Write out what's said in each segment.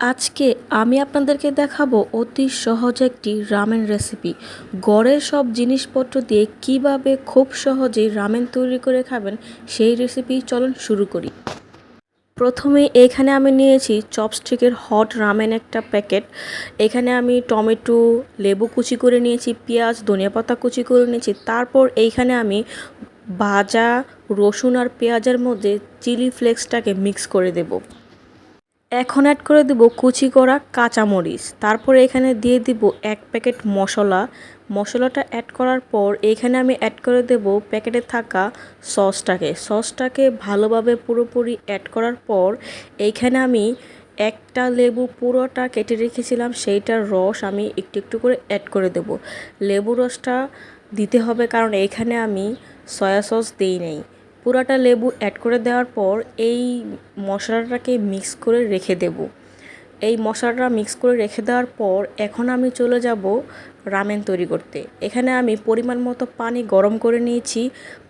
আজকে আমি আপনাদেরকে দেখাবো অতি সহজ একটি রামেন রেসিপি। ঘরের সব জিনিসপত্র দিয়ে কিভাবে খুব সহজেই রামেন তৈরি করে খাবেন সেই রেসিপি চলুন শুরু করি। প্রথমে এখানে আমি নিয়েছি চপস্টিকের হট রামেন একটা প্যাকেট। এখানে আমি টমেটো, লেবু কুচি করে নিয়েছি, পেঁয়াজ, ধনিয়াপাতা কুচি করে নিয়েছি। তারপর এইখানে আমি ভাজা রসুন আর পেঁয়াজের মধ্যে চিলি ফ্লেক্সটাকে মিক্স করে দেব। এখন অ্যাড করে দেব কুচি করা কাঁচামরিচ। তারপরে এখানে দিয়ে দিব 1 প্যাকেট মশলা। মশলাটা অ্যাড করার পর এখানে আমি অ্যাড করে দেব প্যাকেটে থাকা সসটাকে ভালোভাবে পুরোপুরি অ্যাড করার পর এইখানে আমি একটা লেবু পুরোটা কেটে রেখেছিলাম, সেইটার রস আমি একটু একটু করে অ্যাড করে দেব। লেবু রসটা দিতে হবে কারণ এখানে আমি সয়া সস দিই নাই। পুরাটা লেবু অ্যাড করে দেওয়ার পর এই মশলাটাকে মিক্স করে রেখে দেব। এই মশলাটা মিক্স করে রেখে দেওয়ার পর এখন আমি চলে যাব রামেন তৈরি করতে। এখানে আমি পরিমাণ মতো পানি গরম করে নিয়েছি।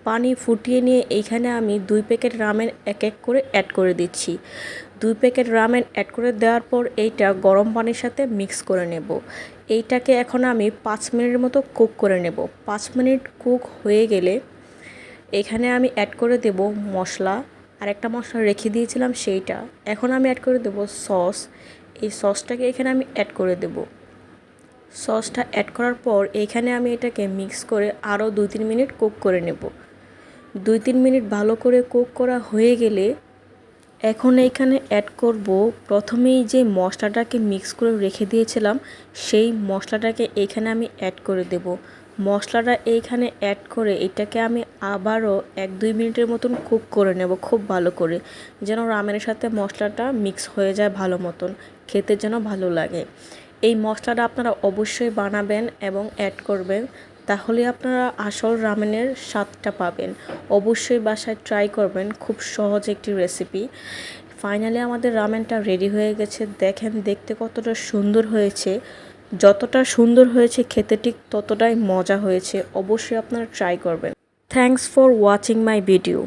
পানি ফুটিয়ে নিয়ে এইখানে আমি 2 প্যাকেট রামেন এক এক করে অ্যাড করে দিচ্ছি। 2 প্যাকেট রামেন অ্যাড করে দেওয়ার পর এইটা গরম পানির সাথে মিক্স করে নেব। এইটাকে এখন আমি 5 মিনিটের মতো কুক করে নেব। 5 মিনিট কুক হয়ে গেলে এখানে আমি অ্যাড করে দেব মশলা। আরেকটা মশলা রেখে দিয়েছিলাম সেইটা। এখন আমি অ্যাড করে দেব সস। এই সসটাকে এখানে আমি অ্যাড করে দেব। সসটা অ্যাড করার পর এখানে আমি এটাকে মিক্স করে আরও 2-3 মিনিট কুক করে নেব। 2-3 মিনিট ভালো করে কুক করা হয়ে গেলে এখন এইখানে অ্যাড করব প্রথমেই যে মশলাটাকে মিক্স করে রেখে দিয়েছিলাম সেই মশলাটাকে এখানে আমি অ্যাড করে দেব। মশলাটা এইখানে অ্যাড করে এটাকে আমি আবারও 1-2 মিনিটের মতন কুক করে নেব খুব ভালো করে, যেন রামেনের সাথে মশলাটা মিক্স হয়ে যায় ভালো মতন, খেতে যেন ভালো লাগে। এই মশলাটা আপনারা অবশ্যই বানাবেন এবং অ্যাড করবেন, তাহলে আপনারা আসল রামেনের স্বাদটা পাবেন। অবশ্যই বাসায় ট্রাই করবেন, খুব সহজ একটি রেসিপি। ফাইনালি আমাদের রামেনটা রেডি হয়ে গেছে। দেখেন দেখতে কতটা সুন্দর হয়েছে। যতটা সুন্দর হয়েছে খেতে ঠিক ততটাই মজা হয়েছে। অবশ্যই আপনারা ট্রাই করবেন। Thanks for watching my video.